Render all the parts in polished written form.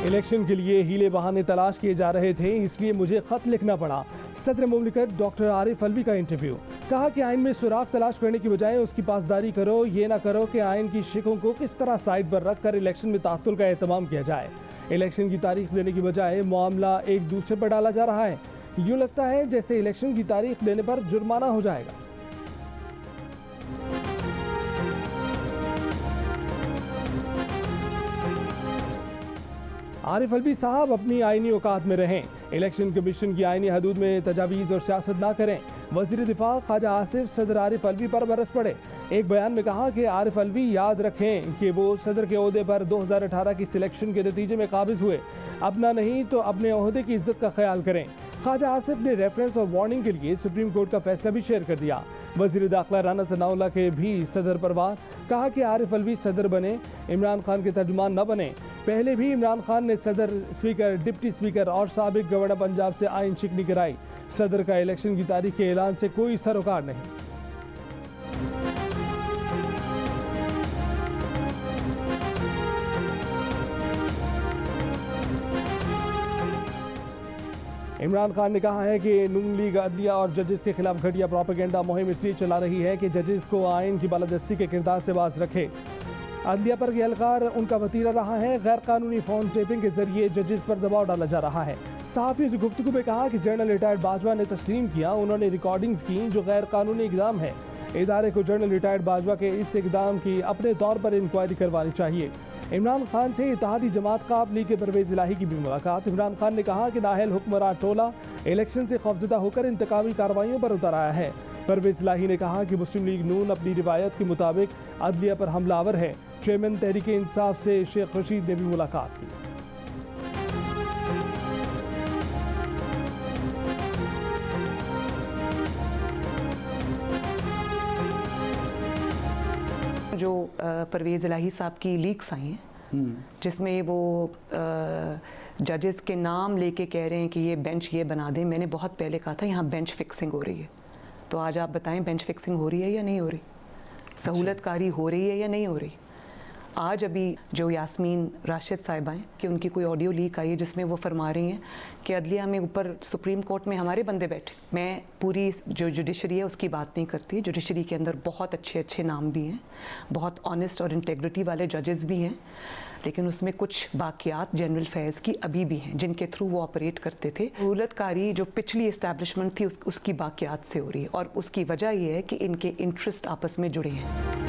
Election के लिए Healy बहाने तलाश किए जा रहे थे, इसलिए मुझे खत लिखना पड़ा। सदर मुमलिकत डॉक्टर आरिफ अलवी का इंटरव्यू। कहा कि आइन में सुराग तलाश करने की बजाय उसकी पासदारी करो, ये ना करो कि आइन की शिकों को किस तरह साइड पर रखकर इलेक्शन में तात्तुल का एहतमाम किया जाए। इलेक्शन की तारीख देने की बजाय मामला एक दूसरे पर डाला जा रहा है। यूँ लगता है जैसे इलेक्शन की तारीख देने पर जुर्माना हो जाएगा। आरिफ अलवी साहब अपनी आईनी औकात में रहें, इलेक्शन कमीशन की आईनी हदूद में तजावीज़ और सियासत ना करें। वज़ीर दिफा ख्वाजा आसिफ सदर आरिफ अलवी पर बरस पड़े। एक बयान में कहा कि आरिफ अलवी याद रखें कि वो सदर के ओहदे पर 2018 की सिलेक्शन के नतीजे में काबिज हुए। अपना नहीं तो अपने ओहदे की इज्जत का ख्याल करें। ख्वाजा आसिफ ने रेफरेंस और वार्निंग के लिए सुप्रीम कोर्ट का फैसला भी शेयर कर दिया। वज़ीर दाखिला राना सनाउल्लाह के भी सदर पर वार। कहा कि आरिफ अलवी सदर बने, इमरान खान के तर्जुमान न बने। पहले भी इमरान खान ने सदर, स्पीकर, डिप्टी स्पीकर और साबिक गवर्नर पंजाब से आइन शिकनी कराई। सदर का इलेक्शन की तारीख के ऐलान से कोई सरोकार नहीं। इमरान खान ने कहा है कि नून लीग अदलिया और जजेस के खिलाफ घटिया प्रोपेगेंडा मुहिम इसलिए चला रही है कि जजेस को आइन की बालादस्ती के किरदार से बाज रखे। अदलिया पर यह अलकार उनका वतीरा रहा है। गैर कानूनी फोन टेपिंग के जरिए जजेस पर दबाव डाला जा रहा है। सहाफ़ियों से गुफ्तगू में कहा कि जनरल रिटायर्ड बाजवा ने तस्लीम किया, उन्होंने रिकॉर्डिंग्स की जो गैर कानूनी इकदाम है। इदारे को जनरल रिटायर्ड बाजवा के इस इकदाम की अपने तौर पर इंक्वायरी करवानी चाहिए। इमरान खान से इत्तेहादी जमात काब लीग के परवेज़ इलाही की भी मुलाकात। इमरान खान ने कहा कि नाहल हुक्मरान टोला इलेक्शन से खौफजदा होकर इंतकामी कार्रवाइयों पर उतर आया है। परवेज़ इलाही ने कहा कि मुस्लिम लीग नून अपनी रिवायत के मुताबिक अदलिया पर हमलावर है। चेयरमैन तहरीक इंसाफ से शेख रशीद ने भी मुलाकात की। जो परवेज़ इलाही साहब की लीक्स आई हैं जिसमें वो जजेस के नाम लेके कह रहे हैं कि ये बेंच ये बना दें। मैंने बहुत पहले कहा था यहाँ बेंच फिक्सिंग हो रही है, तो आज आप बताएं बेंच फिक्सिंग हो रही है या नहीं हो रही, सहूलतकारी हो रही है या नहीं हो रही। आज अभी जो यास्मीन राशिद साहिबा हैं कि उनकी कोई ऑडियो लीक आई है जिसमें वो फरमा रही हैं कि अदलिया में ऊपर सुप्रीम कोर्ट में हमारे बंदे बैठे। मैं पूरी जो जुडिशरी है उसकी बात नहीं करती। जुडिशरी के अंदर बहुत अच्छे अच्छे नाम भी हैं, बहुत ऑनेस्ट और इंटेग्रिटी वाले जजेस भी हैं, लेकिन उसमें कुछ बाकियात जनरल फैज़ की अभी भी हैं जिनके थ्रू वो ऑपरेट करते थे। सहूलतकारी जो पिछली इस्टेब्लिशमेंट थी उसकी बाकियात से हो रही है और उसकी वजह ये है कि इनके इंटरेस्ट आपस में जुड़े हैं।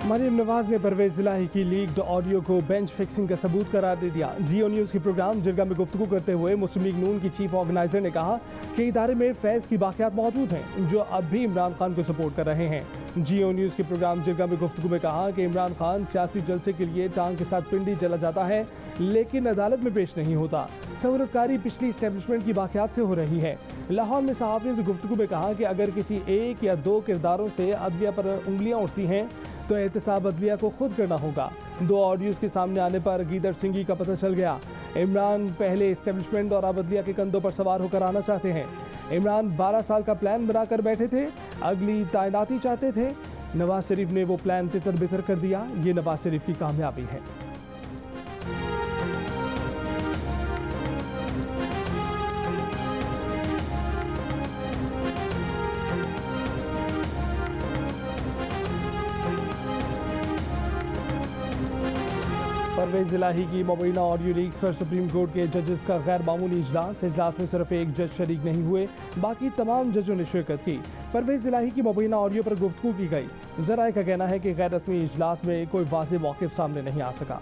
मरीम नवाज ने परवेज़ इलाही की लीक्ड ऑडियो को बेंच फिक्सिंग का सबूत करार दे दिया। जियो न्यूज़ के प्रोग्राम जिरगा में गुफ्तगू करते हुए मुस्लिम लीग नून की चीफ ऑर्गेनाइजर ने कहा कि इदारे में फैज़ की बाकियात मौजूद हैं जो अब भी इमरान खान को सपोर्ट कर रहे हैं। जियो न्यूज़ के प्रोग्राम जिरगा में गुफ्तगू में कहा कि इमरान खान सियासी जलसे के लिए टांग के साथ पिंडी चला जाता है लेकिन अदालत में पेश नहीं होता। सहूलतकारी पिछली इस्टेब्लिशमेंट की बाकियात से हो रही है। लाहौर में सहाफ़ियों से गुफ्तगू में कहा कि अगर किसी एक या दो किरदारों से अदलिया पर उंगलियाँ उठती हैं तो एहतसाब अदलिया को खुद करना होगा। दो ऑडियोज़ के सामने आने पर गीदड़ सिंगी का पता चल गया। इमरान पहले इस्टेब्लिशमेंट और अब अदलिया के कंधों पर सवार होकर आना चाहते हैं। इमरान 12 साल का प्लान बनाकर बैठे थे, अगली तैनाती चाहते थे। नवाज शरीफ ने वो प्लान तितर बितर कर दिया। ये नवाज शरीफ की कामयाबी है। परवेज़ इलाही की मुबैना ऑडियो लीक्स पर सुप्रीम कोर्ट के जजेस का गैर मामूली इजलास में सिर्फ एक जज शरीक नहीं हुए, बाकी तमाम जजों ने शिरकत की। परवेज़ इलाही की मुबैना ऑडियो पर गुफ्तगू की गई। ज़राए का कहना है कि गैर रस्मी इजलास में कोई वाज़ेह मौक़िफ़ सामने नहीं आ सका।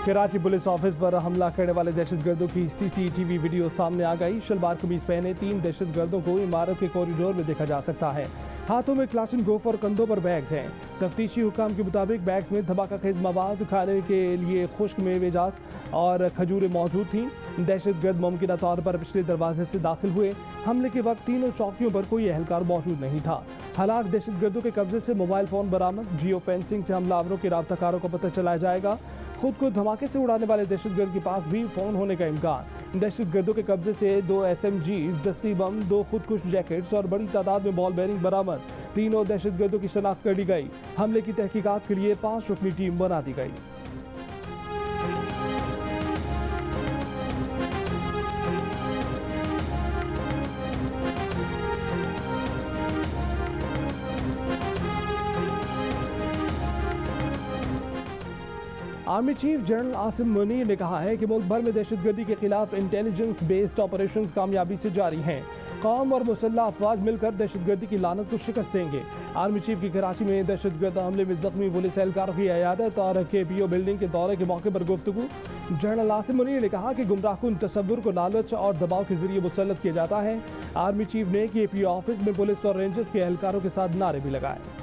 कराची पुलिस ऑफिस पर हमला करने वाले दहशतगर्दों की CCTV वीडियो सामने आ गई। शलवार कमीज पहने 3 दहशतगर्दों को इमारत के कॉरिडोर में देखा जा सकता है। हाथों में क्लाशनकोफ और कंधों पर बैग्स हैं। तफ्तीशी हुकाम के मुताबिक बैग्स में धमाका खेज मवाद, खाने के लिए खुश्क मेवेजात और खजूरें मौजूद थीं। दहशतगर्द मुमकिन तौर पर पिछले दरवाजे से दाखिल हुए। हमले के वक्त तीनों चौकियों पर कोई एहलकार मौजूद नहीं था। हालांकि दहशतगर्दों के कब्जे से मोबाइल फ़ोन बरामद। जियो फेंसिंग से हमलावरों के राब्ताकारों को पता चलाया जाएगा। खुद को धमाके से उड़ाने वाले दहशतगर्द के पास भी फ़ोन होने का इम्कान। दहशतगर्दों के कब्जे से 2 SMGs, दस्ती बम, 2 खुदकुश जैकेट्स और बड़ी तादाद में बॉल बेरिंग बरामद। तीनों दहशतगर्दों की शनाख्त कर ली गई। हमले की तहकीकात के लिए 5 रुकनी टीम बना दी गई। Army chief general Asim Munir ने कहा है कि मुल्क भर में दहशतगर्दी के खिलाफ इंटेलिजेंस बेस्ड ऑपरेशन कामयाबी से जारी हैं। कौम और मुसल्लह अफवाज मिलकर दहशतगर्दी की लानत को शिकस्त देंगे। आर्मी चीफ की कराची में दहशतगर्द हमले में जख्मी पुलिस एहलकारों की अयादत और KPO बिल्डिंग के दौरे के मौके पर गुफ्तगू। जनरल आसिम मुनीर ने कहा कि गुमराहकुन तसव्वुर को लालच और दबाव के जरिए मुसल्लत किया जाता है। आर्मी चीफ ने KPO ऑफिस में पुलिस और रेंजर्स के एहलकारों के साथ नारे भी लगाए।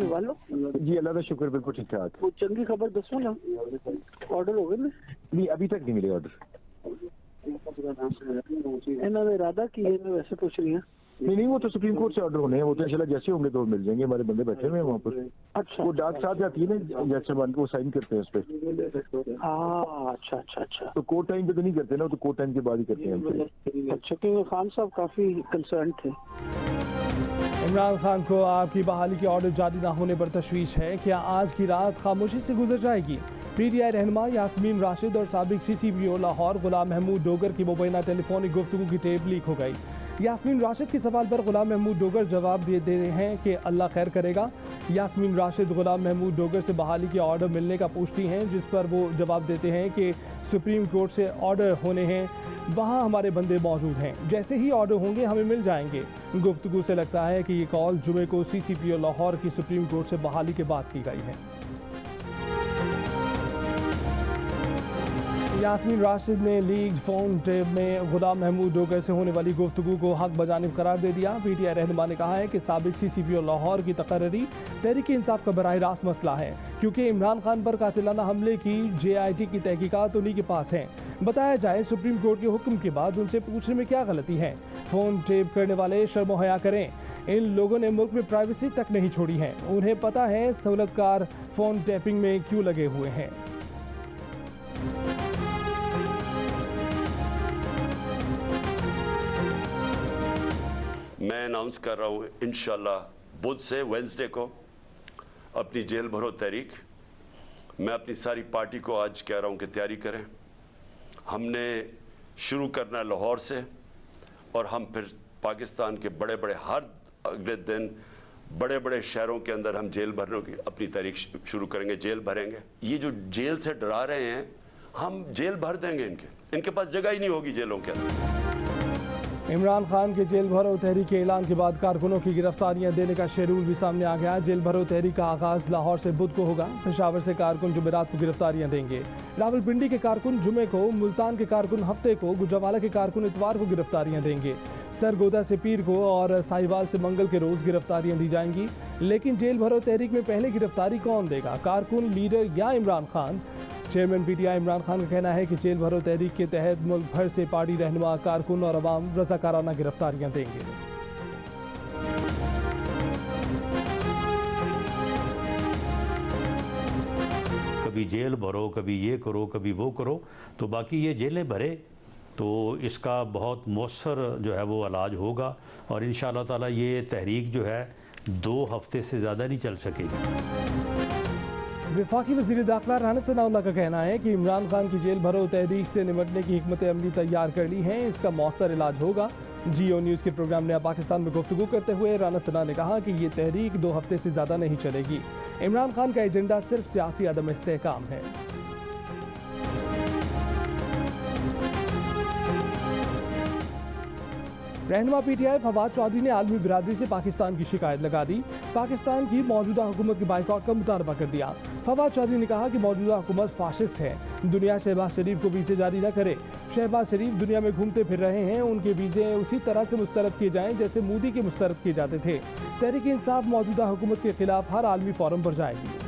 वालो जी अल्लाह का शुक्र, बिल्कुल ठीक ठाक। वो चंगी खबर दसो ना, ऑर्डर हो गए ना? नहीं अभी तक नहीं मिले ऑर्डर। इन्होंने इरादा की है, मैं वैसे पूछ रही हूँ। नहीं वो तो सुप्रीम कोर्ट से ऑर्डर होने हैं, वो तो इंशाल्लाह जैसे होंगे तो मिल जाएंगे। हमारे बंदे बैठे हुए हैं वहाँ पर। अच्छा, वो डाक साहब जाती है ना, जैसे बन के वो साइन करते हैं उस पर। हाँ अच्छा अच्छा अच्छा। तो कोर्ट टाइम पे तो नहीं करते ना, तो कोर्ट टाइम के बाद ही करते हैं। अच्छा, क्योंकि खान साहब काफी कंसर्न थे। इमरान खान को आपकी बहाली के ऑर्डर जारी न होने पर तशवीश है। क्या आज की रात खामोशी से गुजर जाएगी? PTI रहनुमा यास्मीन राशिद और साबिक CCPO लाहौर गुलाम महमूद डोगर की मुबैना टेलीफोनिक गुफ्तगू की टेप लीक हो गई। यास्मीन राशिद के सवाल पर गुलाम महमूद डोगर जवाब दे रहे हैं कि अल्लाह खैर करेगा। यास्मीन राशिद गुलाम महमूद डोगर से बहाली के ऑर्डर मिलने का पूछती हैं, जिस पर वो जवाब देते हैं कि सुप्रीम कोर्ट से ऑर्डर होने हैं, वहाँ हमारे बंदे मौजूद हैं, जैसे ही ऑर्डर होंगे हमें मिल जाएंगे। गुफ्तगू से लगता है कि ये कॉल जुमे को CCPO लाहौर की सुप्रीम कोर्ट से बहाली के बाद की गई है। यास्मीन राशिद ने लीक फोन टेप में गुलाम महमूद डोगर से होने वाली गुफ्तगू को हक बजानिब करार दे दिया। PTI रहनुमा ने कहा है कि साबिक CCPO लाहौर की तकर्री तहरीक इंसाफ का बराह रास्त मसला है, क्योंकि इमरान खान पर कातिलाना हमले की JIT की तहकीकात उन्हीं के पास हैं। बताया जाए सुप्रीम कोर्ट के हुक्म के बाद उनसे पूछने में क्या गलती है। फोन टेप करने वाले शर्म हया करें। इन लोगों ने मुल्क में प्राइवेसी तक नहीं छोड़ी है। उन्हें पता है सहूलतकार फोन टैपिंग में क्यों लगे हुए हैं। मैं अनाउंस कर रहा हूं इंशाल्लाह बुध से वेंसडे को अपनी जेल भरो तहरीक। मैं अपनी सारी पार्टी को आज कह रहा हूं कि तैयारी करें। हमने शुरू करना है लाहौर से, और हम फिर पाकिस्तान के बड़े बड़े हर अगले दिन बड़े बड़े शहरों के अंदर हम जेल भरने की अपनी तारीख शुरू करेंगे, जेल भरेंगे। ये जो जेल से डरा रहे हैं, हम जेल भर देंगे। इनके पास जगह ही नहीं होगी जेलों के अंदर। इमरान खान के जेल भरो तहरीक के ऐलान के बाद कारकुनों की गिरफ्तारियां देने का शेड्यूल भी सामने आ गया। जेल भरो तहरीक का आगाज लाहौर से बुध को होगा। पेशावर से कारकुन जुमेरात को गिरफ्तारियां देंगे। रावलपिंडी के कारकुन जुमे को, मुल्तान के कारकुन हफ्ते को, गुजरावाला के कारकुन इतवार को गिरफ्तारियां देंगे। सरगोदा से पीर को और साहिवाल से मंगल के रोज गिरफ्तारियां दी जाएंगी। लेकिन जेल भरो तहरीक में पहले गिरफ्तारी कौन देगा, कारकुन, लीडर या इमरान खान? चेयरमैन PTI इमरान खान का कहना है कि जेल भरो तहरीक के तहत मुल्क भर से पार्टी रहनुमा, कारकुन और अवाम रजाकाराना गिरफ्तारियां देंगे। कभी जेल भरो, कभी ये करो, कभी वो करो, तो बाकी ये जेलें भरे तो इसका बहुत मौसर जो है वो इलाज होगा। और इंशाअल्लाह ताला ये तहरीक जो है 2 हफ्ते से ज़्यादा नहीं चल सकेगी। वफाकी वज़ीर दाखिला राना सनाउल्लाह का कहना है कि इमरान खान की जेल भरो तहरीक से निपटने की हिकमत अमली तैयार कर ली है, इसका मौसर इलाज होगा। GO न्यूज़ के प्रोग्राम नया पाकिस्तान में गुफ्तगू करते हुए राना सना ने कहा कि ये तहरीक 2 हफ्ते से ज़्यादा नहीं चलेगी। इमरान खान का एजेंडा सिर्फ सियासी अदम इस्तेहकाम है। रहनुमा PTI फवाद चौधरी ने आलमी बिरादरी से पाकिस्तान की शिकायत लगा दी। पाकिस्तान की मौजूदा हुकूमत के बाइकआउट का मुतालबा कर दिया। फवाद चौधरी ने कहा कि मौजूदा हुकूमत फाशिस्ट है, दुनिया शहबाज शरीफ को वीज़े जारी न करे। शहबाज शरीफ दुनिया में घूमते फिर रहे हैं, उनके वीज़े उसी तरह से मुस्तरद किए जाएं जैसे मोदी के मुस्तरद किए जाते थे। तहरीक इंसाफ मौजूदा हुकूमत के खिलाफ हर आलमी फोरम पर जाएगी।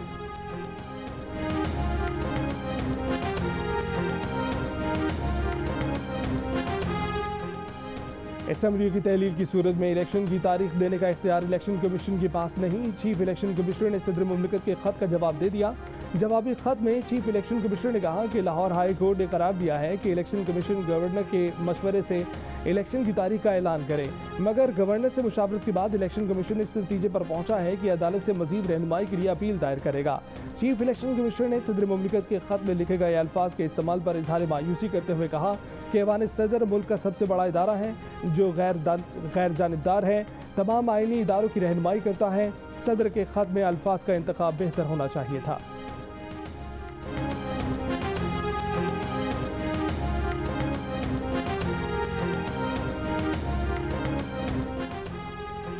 असेंबली की तहलील की सूरत में इलेक्शन की तारीख देने का इख्तियार इलेक्शन कमीशन के पास नहीं। चीफ इलेक्शन कमिश्नर ने सदर मुमलिकत के खत का जवाब दे दिया। जवाबी खत में चीफ इलेक्शन कमिश्नर ने कहा कि लाहौर हाई कोर्ट ने करार दिया है कि इलेक्शन कमीशन गवर्नर के मशवरे से इलेक्शन की तारीख का ऐलान करे, मगर गवर्नर से मुशावरत के बाद इलेक्शन कमीशन इस नतीजे पर पहुंचा है कि अदालत से मजीद रहनुमाई के लिए अपील दायर करेगा। चीफ इलेक्शन कमिश्नर ने सदर मुमलिकत के खत में लिखे गए अल्फाज के इस्तेमाल पर इजहार मायूसी करते हुए कहा कि ऐवान सदर मुल्क का सबसे बड़ा इदारा है जो गैर जानिबदार है, तमाम आईनी इदारों की रहनुमाई करता है। सदर के खत में अल्फाज का इंतखाब बेहतर होना चाहिए था।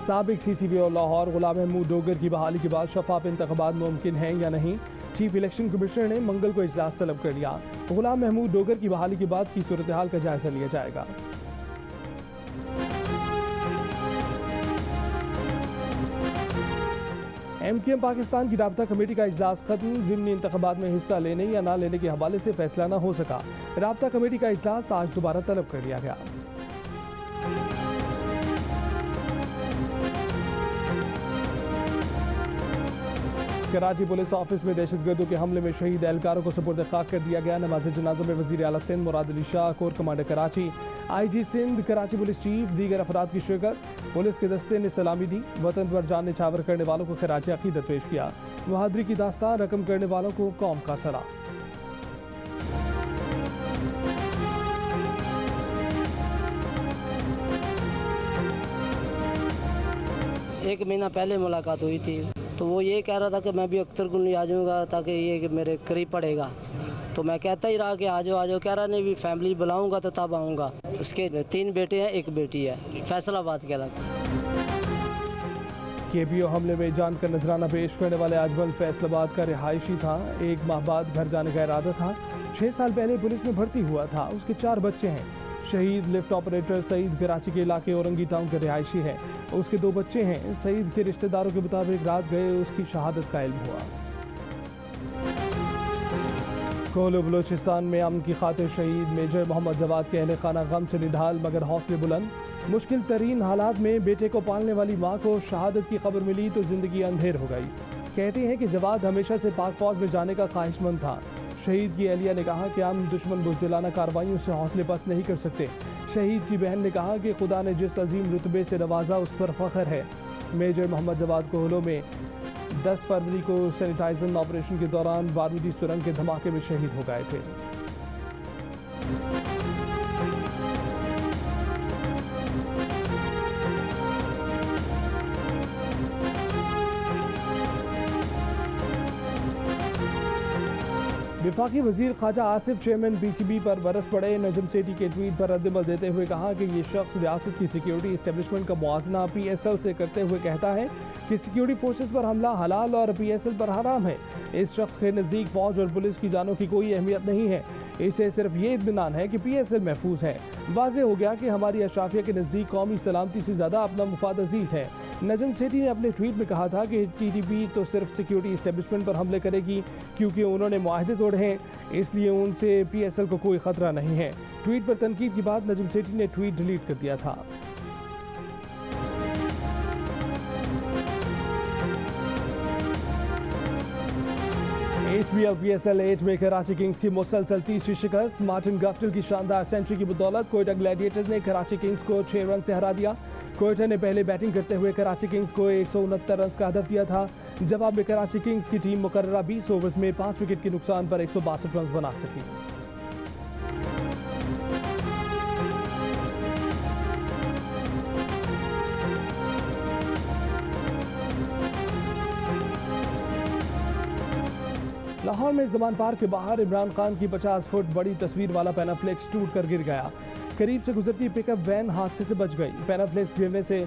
साबिक CCP और लाहौर गुलाम महमूद डोगर की बहाली के बाद शफाफ इंतखाबात मुमकिन हैं या नहीं, चीफ इलेक्शन कमिश्नर ने मंगल को इजलास तलब कर लिया। गुलाम महमूद डोगर की बहाली के बाद की सूरत हाल का जायजा लिया जाएगा। MKM पाकिस्तान की राब्ता कमेटी का इजलास खत्म, ज़िमनी इंतखाबात में हिस्सा लेने या ना लेने के हवाले से फैसला न हो सका। राब्ता कमेटी का इजलास आज दोबारा तलब कर लिया गया। कराची पुलिस ऑफिस में दहशतगर्दों के हमले में शहीद एहलकारों को सुपुर्द खाक कर दिया गया। नमाज जनाजा में वज़ीर आला Sindh Murad Ali Shah, core commander Karachi, IG Sindh, Karachi police chief, दीगर अफराद की शिरकत। पुलिस के दस्ते ने सलामी दी। वतन पर जान निछावर करने वालों को खराज अकीदत पेश किया। बहादुरी की दास्तान रकम करने वालों को कौम का सलाम। एक महीना पहले मुलाकात हुई थी, तो वो ये कह रहा था कि मैं भी अख्तर को नहीं आ जाऊँगा ताकि ये कि मेरे करीब पड़ेगा। तो मैं कहता ही रहा कि आ जाओ। कह रहा नहीं, भी फैमिली बुलाऊंगा तो तब आऊँगा। उसके 3 बेटे हैं, 1 बेटी है, फैसलाबाद के अलग। KPO हमले में जान का नजराना पेश करने वाले अजमल फैसलाबाद का रिहायशी था। 1 माह बाद घर जाने का इरादा था। 6 साल पहले पुलिस में भर्ती हुआ था। उसके 4 बच्चे हैं। शहीद लिफ्ट ऑपरेटर सईद कराची के इलाके औरंगी टाउन का रिहायशी है। उसके 2 बच्चे हैं। सईद के रिश्तेदारों के मुताबिक रात गए उसकी शहादत का इल्म हुआ। कोहलो बलोचिस्तान में अमन की खातिर शहीद मेजर मोहम्मद जवाद के अहले खाना गम से निढाल मगर हौसले बुलंद। मुश्किल तरीन हालात में बेटे को पालने वाली माँ को शहादत की खबर मिली तो जिंदगी अंधेर हो गई। कहते हैं कि जवाद हमेशा से पाक फौज में जाने का ख्वाहिशमंद था। शहीद की अहलिया ने कहा कि हम दुश्मन बुज़दिलाना कार्रवाइयों से हौसले पस्त नहीं कर सकते। शहीद की बहन ने कहा कि खुदा ने जिस अजीम रुतबे से नवाजा उस पर फख्र है। मेजर मोहम्मद जवाद कोहलो में 10 फरवरी को सैनिटाइजेशन ऑपरेशन के दौरान बारूदी सुरंग के धमाके में शहीद हो गए थे। विफाकी वजीर ख्वाजा आसिफ चेयरमैन PCB पर बरस पड़े। नजम सेठी के ट्वीट पर रद्दमल देते हुए कहा कि ये शख्स रियासत की सिक्योरिटी इस्टेब्लिशमेंट का मुआजना PSL से करते हुए कहता है कि सिक्योरिटी फोर्सेस पर हमला हलाल और PSL पर हराम है। इस शख्स के नज़दीक फौज और पुलिस की जानों की कोई अहमियत नहीं है। इसे सिर्फ ये इत्मीनान है कि PSL महफूज है। वाज़ेह हो गया कि हमारी अशराफिया के नज़दीक कौमी सलामती से ज़्यादा अपना मुफाद अजीज़ है। नजम सेठी ने अपने ट्वीट में कहा था कि TTP तो सिर्फ सिक्योरिटी इस्टेब्लिशमेंट पर हमले करेगी क्योंकि उन्होंने मुआहदे तोड़े हैं, इसलिए उनसे PSL को कोई खतरा नहीं है। ट्वीट पर तनकीद के बाद नजम सेठी ने ट्वीट डिलीट कर दिया था। HBL PSL 8 में कराची किंग्स की मुसलसल तीसरी शिकस्त। मार्टिन गफ्टिल की शानदार सेंचुरी की बदौलत कोयटा ग्लैडिएटर्स ने कराची किंग्स को 6 रन से हरा दिया। कोयटा ने पहले बैटिंग करते हुए कराची किंग्स को 169 रन का हदफ दिया था। जवाब में कराची किंग्स की टीम मुकर्ररा 20 ओवर्स में 5 विकेट के नुकसान पर 162 रन बना सकी। लाहौर में जमान पार्क के बाहर इमरान खान की 50 फुट बड़ी तस्वीर वाला पैनाफ्लेक्स टूट कर गिर गया। करीब से गुजरती पिकअप वैन हादसे से बच गई। पैनाफ्लेक्स गिरने से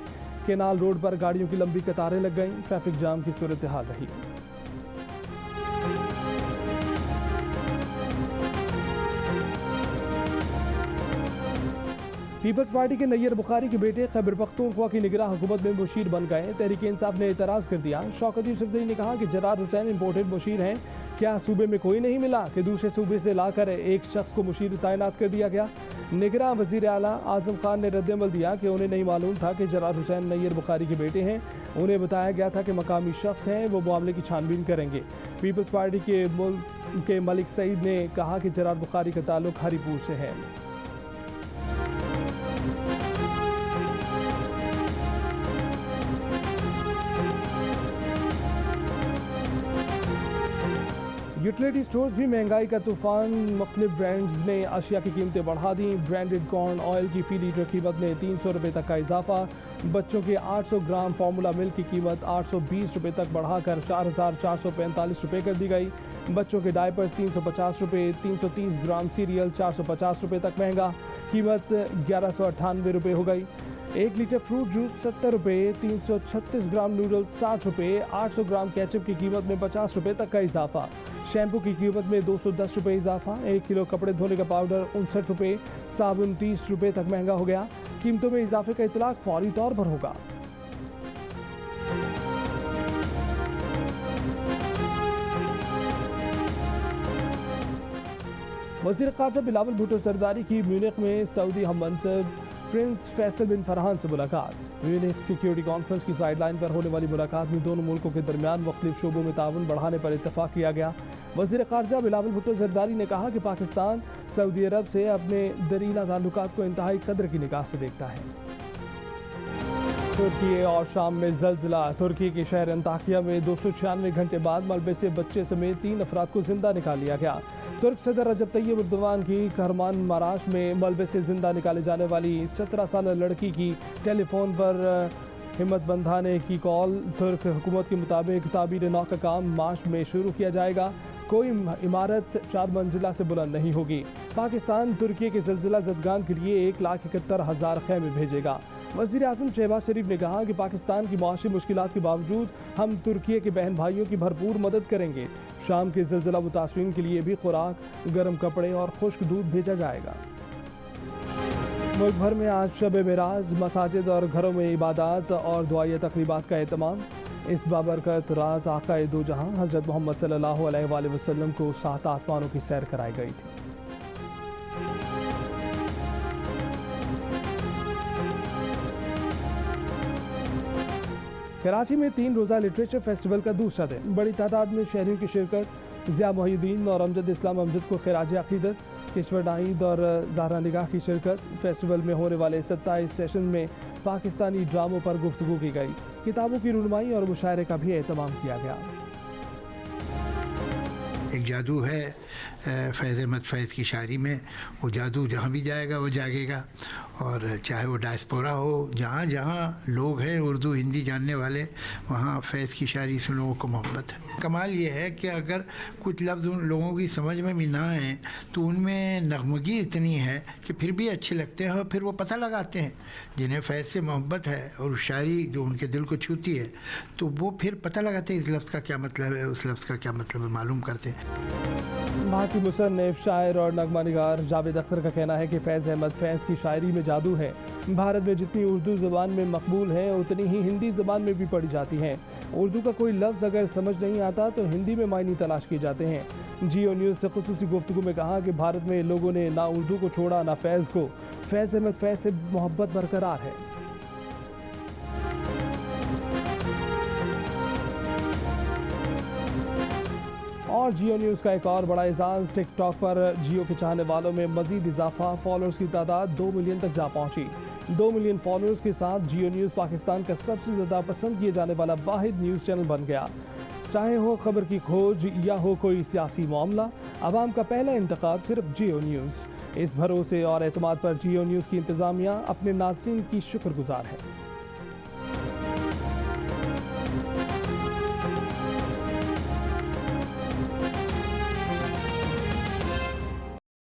केनाल रोड पर गाड़ियों की लंबी कतारें लग गईं। ट्रैफिक जाम की सूरत हाल रही। पीपल्स पार्टी के नैयर बुखारी के बेटे खैबर पख्तूनख्वा की निगरान हुकूमत में मुशीर बन गए। तहरीक इंसाफ ने एतराज़ कर दिया। शौकत यूसुफजई ने कहा कि जरार हुसैन इंपोर्टेड मुशीर हैं। क्या सूबे में कोई नहीं मिला कि दूसरे सूबे से लाकर एक शख्स को मुशीर तैनात कर दिया गया? निगरान वज़ीर आला आज़म खान ने रद्दमल दिया कि उन्हें नहीं मालूम था कि जरार हुसैन नैयर बुखारी के बेटे हैं। उन्हें बताया गया था कि मकामी शख्स हैं, वो मामले की छानबीन करेंगे। पीपल्स पार्टी के मलिक सईद ने कहा कि जरार बुखारी का ताल्लुक हरीपुर से है। यूटिलिटी स्टोर्स भी महंगाई का तूफान, मुख्तलिफ ब्रांड्स ने अशिया की कीमतें बढ़ा दी। ब्रांडेड कॉर्न ऑयल की फी लीटर कीमत में 300 रुपये तक का इजाफा। बच्चों के 800 ग्राम फार्मूला मिल्क की कीमत 820 रुपये तक बढ़ाकर 4,445 रुपये कर दी गई। बच्चों के डायपर्स 350 रुपये, 330 ग्राम सीरियल 450 रुपये तक महंगा, कीमत 1198 रुपये हो गई। 1 लीटर फ्रूट जूस 70 रुपये, 336 ग्राम नूडल्स 60 रुपये, 800 ग्राम केचप की कीमत में 50 रुपये तक का इजाफा। शैम्पू की कीमत में 210 रुपये इजाफा। 1 किलो कपड़े धोने का पाउडर 59 रुपये, साबुन 30 रुपये तक महंगा हो गया। कीमतों में इजाफे का इतलाक फौरी तौर पर होगा। वज़ीर ख़ारजा बिलावल भुट्टो सरदारी की म्यूनिख में सऊदी हम मनसब प्रिंस फैसल बिन फरहान से मुलाकात। म्यूनिख सिक्योरिटी कॉन्फ्रेंस की साइडलाइन पर होने वाली मुलाकात में दोनों मुल्कों के दरमियान मुख्तलिफ शोबों में ताउन बढ़ाने पर इत्तफाक किया गया। वज़ीर ख़ारजा बिलावल भुट्टो सरदारी ने कहा कि पाकिस्तान सऊदी अरब से अपने दरीना ताल्लुकात को इंतहाई कदर की निगाह से देखता है। तुर्की और शाम में ज़लज़ला। तुर्की के शहर अंताकिया में 296 घंटे बाद मलबे से बच्चे समेत 3 अफराद को जिंदा निकाल लिया गया। तुर्क सदर रजब तैयब एर्दोगान की कहरमान माराश में मलबे से जिंदा निकाले जाने वाली 17 साल लड़की की टेलीफोन पर हिम्मत बंधाने की कॉल। तुर्क हुकूमत के मुताबिक ताबीर नौ का काम मार्च में शुरू किया जाएगा। कोई इमारत 4 मंजिला से बुलंद नहीं होगी। पाकिस्तान तुर्की के ज़लज़ला ज़दगान के लिए 1,71,000 खैमे भेजेगा। वज़ीर आज़म शहबाज शरीफ ने कहा कि पाकिस्तान की माशी मुश्किलात के बावजूद हम तुर्की के बहन भाइयों की भरपूर मदद करेंगे। शाम के ज़लज़ला मुतासरीन के लिए भी खुराक, गर्म कपड़े और खुश्क दूध भेजा जाएगा। मुल्क भर में आज शब मेराज मसाजिद और घरों में इबादत और दुआई तकरीबात का एहतमाम। इस बाबरकत रात आक़ाए दो जहां हज़रत मोहम्मद सल्लल्लाहु अलैहि वसल्लम को 7 आसमानों की सैर कराई गई थी। कराची में 3 रोज़ा लिटरेचर फेस्टिवल का दूसरा दिन। बड़ी तादाद में शहरियों की शिरकत। ज़िया मोहिउद्दीन और अमजद इस्लाम अमजद को खिराज अक़ीदत। किश्वर नाहिद और ज़हरा निगाह की शिरकत। फेस्टिवल में होने वाले 27 सेशन में पाकिस्तानी ड्रामों पर गुफ्तगू की गई। किताबों की रुनमाई और मुशायरे का भी एहतमाम किया गया। एक जादू है फैज़ अहमद फैज़ की शायरी में। वो जादू जहाँ भी जाएगा वो जागेगा, और चाहे वो डायस्पोरा हो, जहाँ जहाँ लोग हैं उर्दू हिंदी जानने वाले, वहाँ फैज़ की शायरी से लोगों को मोहब्बत है। कमाल ये है कि अगर कुछ लफ्ज़ उन लोगों की समझ में भी ना आए तो उनमें नगमगी इतनी है कि फिर भी अच्छे लगते हैं, और फिर वो पता लगाते हैं जिन्हें फैज़ से मोहब्बत है और शायरी जो उनके दिल को छूती है, तो वो फिर पता लगाते हैं इस लफ्ज़ का क्या मतलब है, उस लफ्ज़ का क्या मतलब है, मालूम करते हैं। भारतीय मुसन्निफ, शायर और नगमा निगार जावेद अख्तर का कहना है कि फैज़ अहमद फैज़ की शायरी में जादू है। भारत में जितनी उर्दू ज़बान में मकबूल है उतनी ही हिंदी ज़बान में भी पढ़ी जाती हैं। उर्दू का कोई लफ्ज़ अगर समझ नहीं आता तो हिंदी में मायने तलाश किए जाते हैं। जियो न्यूज़ से खुसूसी गुफ्तगू में कहा कि भारत में लोगों ने ना उर्दू को छोड़ा ना फैज़ को। फैज़ अहमद फैज़ से मोहब्बत बरकरार है। और जियो न्यूज़ का एक और बड़ा एजाज़। टिकटॉक पर जियो के चाहने वालों में मज़ीद इजाफा। फॉलोअर्स की तादाद 2 मिलियन तक जा पहुंची। 2 मिलियन फॉलोअर्स के साथ जियो न्यूज़ पाकिस्तान का सबसे ज़्यादा पसंद किए जाने वाला वाहिद न्यूज़ चैनल बन गया। चाहे हो खबर की खोज या हो कोई सियासी मामला, आवाम का पहला इंतखाब सिर्फ जियो न्यूज़। इस भरोसे और एतमाद पर जियो न्यूज़ की इंतज़ामिया अपने नाज़रीन की शुक्रगुजार है।